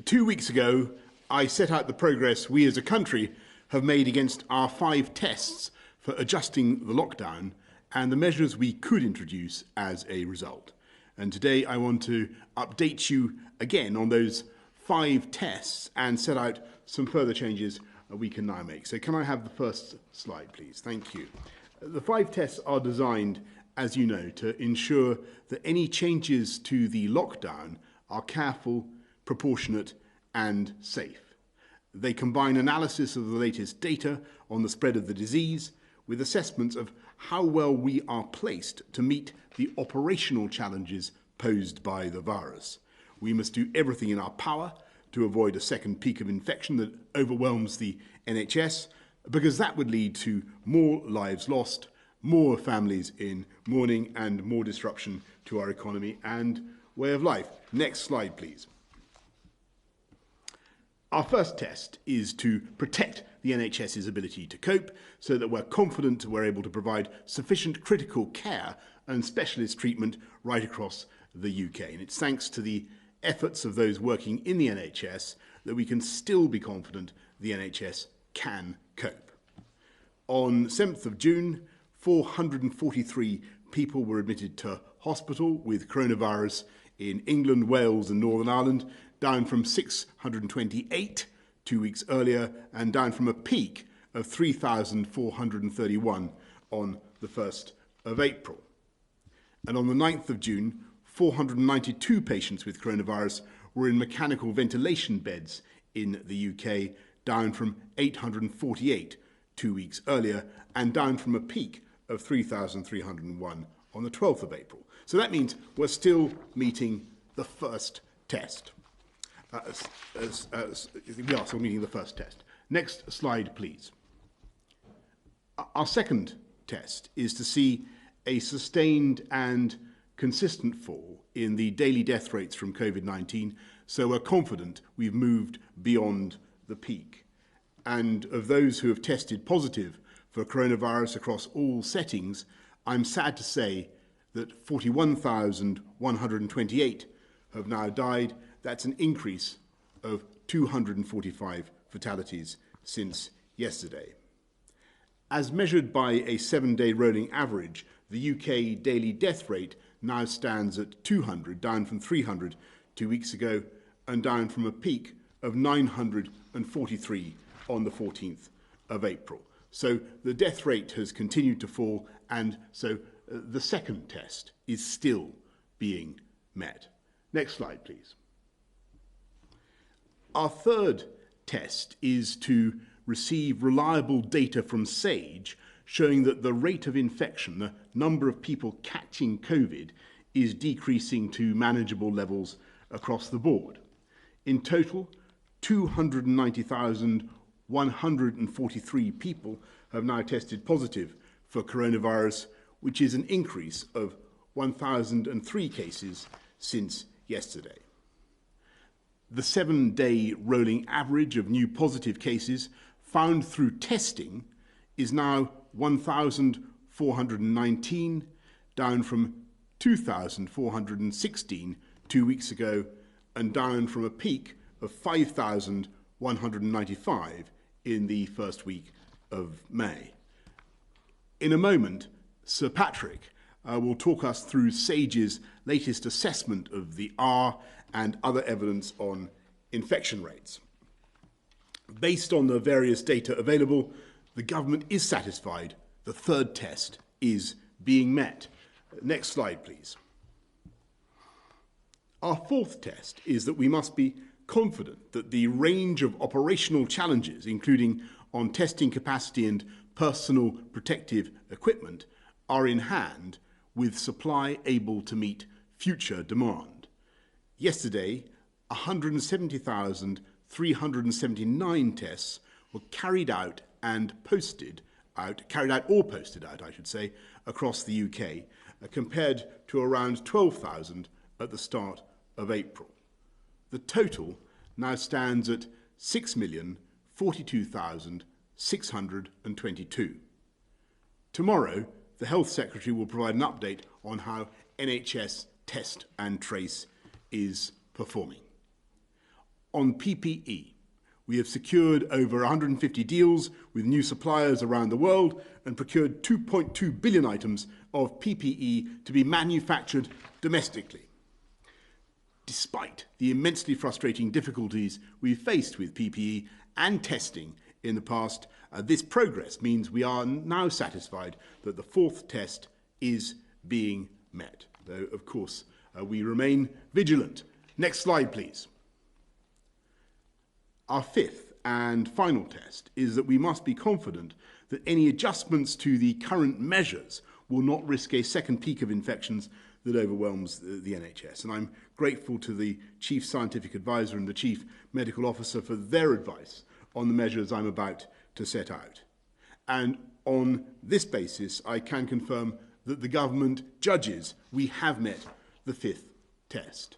2 weeks ago, I set out the progress we as a country have made against our 5 tests for adjusting the lockdown and the measures we could introduce as a result. And today I want to update you again on those 5 tests and set out some further changes we can now make. So can I have the first slide, please? Thank you. The 5 tests are designed, as you know, to ensure that any changes to the lockdown are careful, proportionate and safe. They combine analysis of the latest data on the spread of the disease with assessments of how well we are placed to meet the operational challenges posed by the virus. We must do everything in our power to avoid a second peak of infection that overwhelms the NHS, because that would lead to more lives lost, more families in mourning and more disruption to our economy and way of life. Next slide, please. Our first test is to protect the NHS's ability to cope so that we're confident we're able to provide sufficient critical care and specialist treatment right across the UK. And it's thanks to the efforts of those working in the NHS that we can still be confident the NHS can cope. On 7th of June, 443 people were admitted to hospital with coronavirus in England, Wales and Northern Ireland, down from 628 2 weeks earlier and down from a peak of 3,431 on the 1st of April. And on the 9th of June, 492 patients with coronavirus were in mechanical ventilation beds in the UK, down from 848 2 weeks earlier and down from a peak of 3,301 on the 12th of April. So that means we're still meeting the first test. We are still meeting the first test. Next slide, please. Our second test is to see a sustained and consistent fall in the daily death rates from COVID-19, so we're confident we've moved beyond the peak. And of those who have tested positive for coronavirus across all settings, I'm sad to say that 41,128 have now died. That's an increase of 245 fatalities since yesterday. As measured by a 7-day rolling average, the UK daily death rate now stands at 200, down from 300 2 weeks ago and down from a peak of 943 on the 14th of April. So the death rate has continued to fall, and so the second test is still being met. Next slide, please. Our third test is to receive reliable data from SAGE showing that the rate of infection, the number of people catching COVID, is decreasing to manageable levels across the board. In total, 290,143 people have now tested positive for coronavirus, which is an increase of 1,003 cases since yesterday. The 7-day rolling average of new positive cases found through testing is now 1,419, down from 2,416 2 weeks ago and down from a peak of 5,195 in the first week of May. In a moment, Sir Patrick will talk us through SAGE's latest assessment of the R and other evidence on infection rates. Based on the various data available, the government is satisfied the third test is being met. Next slide, please. Our fourth test is that we must be confident that the range of operational challenges, including on testing capacity and personal protective equipment, are in hand with supply able to meet future demand. Yesterday, 170,379 tests were carried out or posted out, across the UK, compared to around 12,000 at the start of April. The total now stands at 6,042,622. Tomorrow, the Health Secretary will provide an update on how NHS Test and Trace is performing. On PPE, we have secured over 150 deals with new suppliers around the world and procured 2.2 billion items of PPE to be manufactured domestically. Despite the immensely frustrating difficulties we've faced with PPE and testing in the past, this progress means we are now satisfied that the fourth test is being met, though, of course, we remain vigilant. Next slide, please. Our fifth and final test is that we must be confident that any adjustments to the current measures will not risk a second peak of infections that overwhelms the NHS. And I'm grateful to the Chief Scientific Advisor and the Chief Medical Officer for their advice on the measures I'm about to set out. And on this basis, I can confirm that the government judges we have met the fifth test.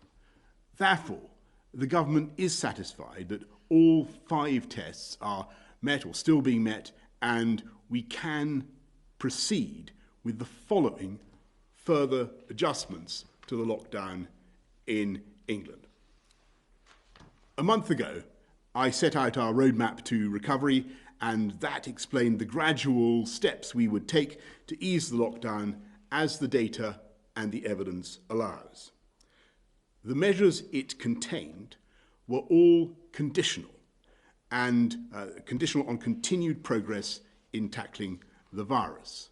Therefore, the government is satisfied that all 5 tests are met or still being met, and we can proceed with the following further adjustments to the lockdown in England. A month ago, I set out our roadmap to recovery, and that explained the gradual steps we would take to ease the lockdown as the data and the evidence allows. The measures it contained were all conditional and conditional on continued progress in tackling the virus.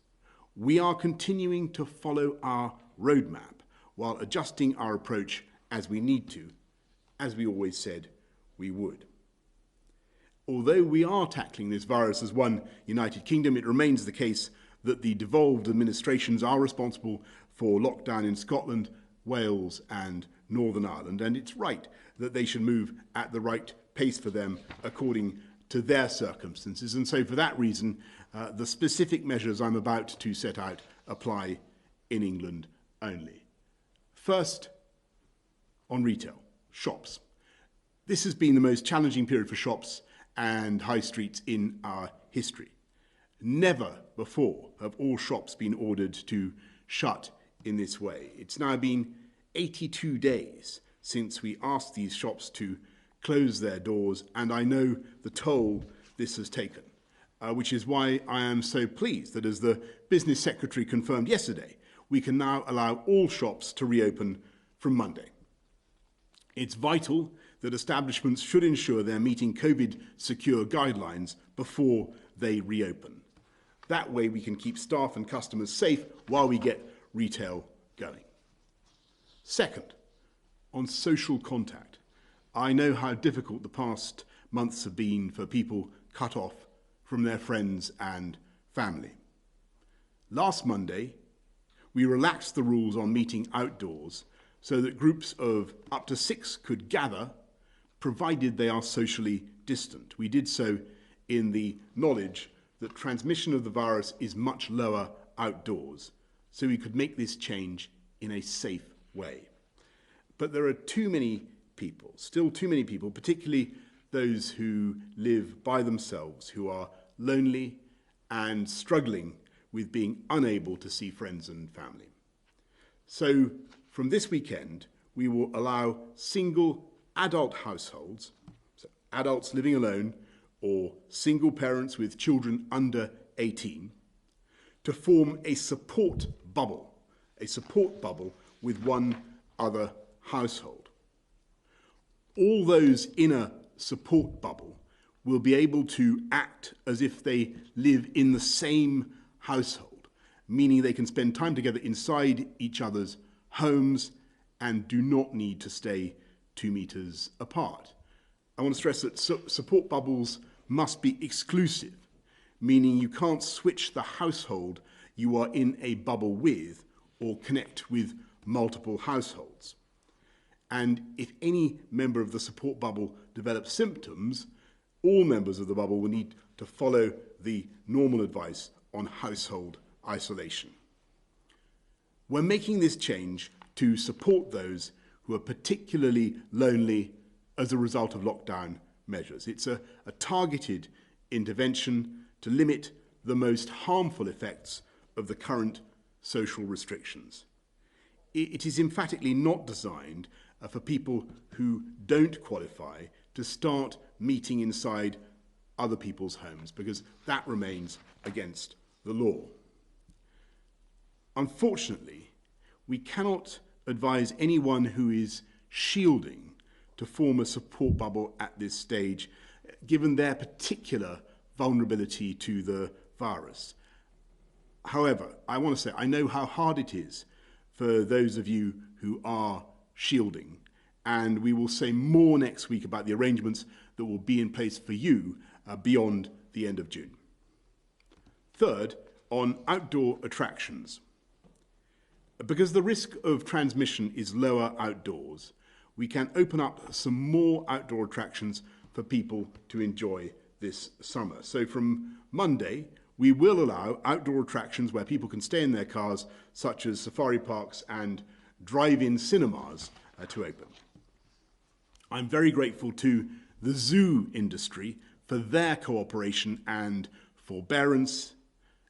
We are continuing to follow our roadmap while adjusting our approach as we need to, as we always said we would. Although we are tackling this virus as one United Kingdom, it remains the case that the devolved administrations are responsible for lockdown in Scotland, Wales and Northern Ireland, and it's right that they should move at the right pace for them according to their circumstances. And so for that reason, the specific measures I'm about to set out apply in England only. First, on retail, shops. This has been the most challenging period for shops and high streets in our history. Never before have all shops been ordered to shut in this way. It's now been 82 days since we asked these shops to close their doors, and I know the toll this has taken, which is why I am so pleased that, as the Business Secretary confirmed yesterday, we can now allow all shops to reopen from Monday. It's vital that establishments should ensure they're meeting COVID-secure guidelines before they reopen. That way we can keep staff and customers safe while we get retail going. Second, on social contact. I know how difficult the past months have been for people cut off from their friends and family. Last Monday, we relaxed the rules on meeting outdoors so that groups of up to 6 could gather, provided they are socially distant. We did so in the knowledge that transmission of the virus is much lower outdoors, so we could make this change in a safe way. But there are too many people, still too many people, particularly those who live by themselves, who are lonely and struggling with being unable to see friends and family. So from this weekend, we will allow single adult households, so adults living alone or single parents with children under 18, to form a support bubble with one other household. All those in a support bubble will be able to act as if they live in the same household, meaning they can spend time together inside each other's homes and do not need to stay 2 meters apart. I want to stress that support bubbles must be exclusive, meaning you can't switch the household you are in a bubble with or connect with multiple households. And if any member of the support bubble develops symptoms, all members of the bubble will need to follow the normal advice on household isolation. We're making this change to support those who are particularly lonely as a result of lockdown measures. It's a targeted intervention to limit the most harmful effects of the current social restrictions. It is emphatically not designed for people who don't qualify to start meeting inside other people's homes, because that remains against the law. Unfortunately, we cannot advise anyone who is shielding to form a support bubble at this stage, given their particular vulnerability to the virus. However, I want to say I know how hard it is for those of you who are shielding, and we will say more next week about the arrangements that will be in place for you beyond the end of June. Third, on outdoor attractions. Because the risk of transmission is lower outdoors, we can open up some more outdoor attractions for people to enjoy this summer. So from Monday, we will allow outdoor attractions where people can stay in their cars, such as safari parks and drive-in cinemas, to open. I'm very grateful to the zoo industry for their cooperation and forbearance,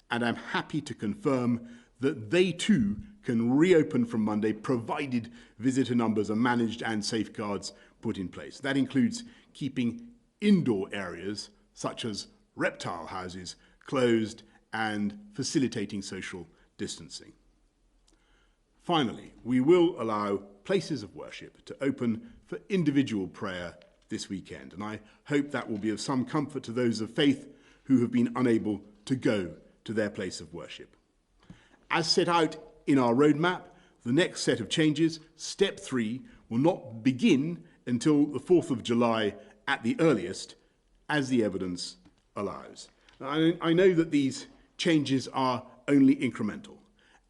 and I'm happy to confirm that they too can reopen from Monday, provided visitor numbers are managed and safeguards put in place. That includes keeping indoor areas, such as reptile houses, closed and facilitating social distancing. Finally, we will allow places of worship to open for individual prayer this weekend, and I hope that will be of some comfort to those of faith who have been unable to go to their place of worship. As set out in our roadmap, the next set of changes, step 3, will not begin until the 4th of July at the earliest, as the evidence allows. I know that these changes are only incremental,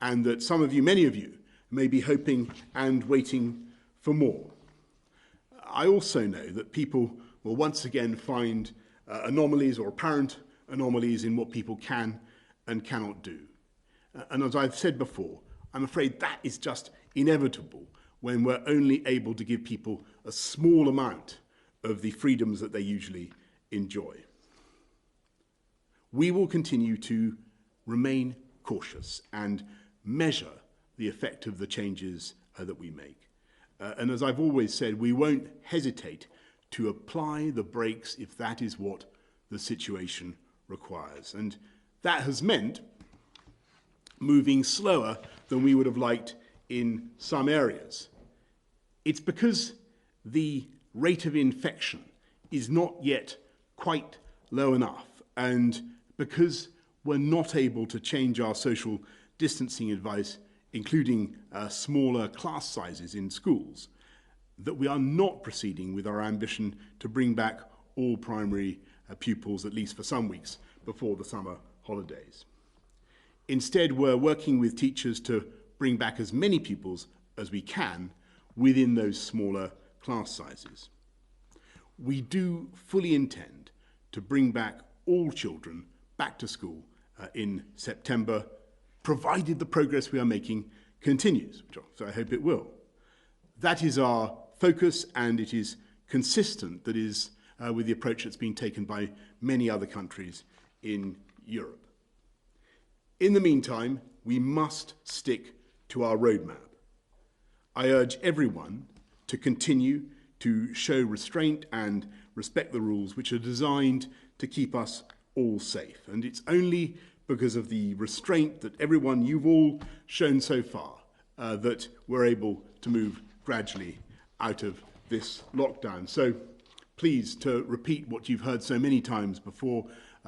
and that some of you, many of you, may be hoping and waiting for more. I also know that people will once again find anomalies or apparent anomalies in what people can and cannot do. And as I've said before, I'm afraid that is just inevitable when we're only able to give people a small amount of the freedoms that they usually enjoy. We will continue to remain cautious and measure the effect of the changes that we make. And as I've always said, we won't hesitate to apply the brakes if that is what the situation requires. And that has meant moving slower than we would have liked in some areas. It's because the rate of infection is not yet quite low enough, and because we're not able to change our social distancing advice, including smaller class sizes in schools, that we are not proceeding with our ambition to bring back all primary pupils, at least for some weeks, before the summer holidays. Instead, we're working with teachers to bring back as many pupils as we can within those smaller class sizes. We do fully intend to bring back all children back to school in September, provided the progress we are making continues, so I hope it will. That is our focus, and it is consistent, that is, with the approach that's been taken by many other countries in Europe. In the meantime, we must stick to our roadmap. I urge everyone to continue to show restraint and respect the rules which are designed to keep us all safe. And it's only because of the restraint that everyone, you've all shown so far, that we're able to move gradually out of this lockdown. So please, to repeat what you've heard so many times before,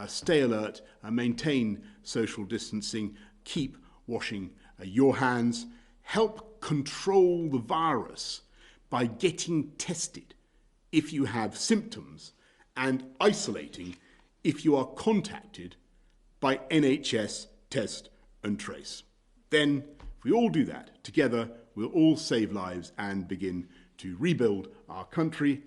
stay alert, maintain social distancing, keep washing your hands, help control the virus by getting tested if you have symptoms and isolating if you are contacted by NHS Test and Trace. Then, if we all do that together, we'll all save lives and begin to rebuild our country.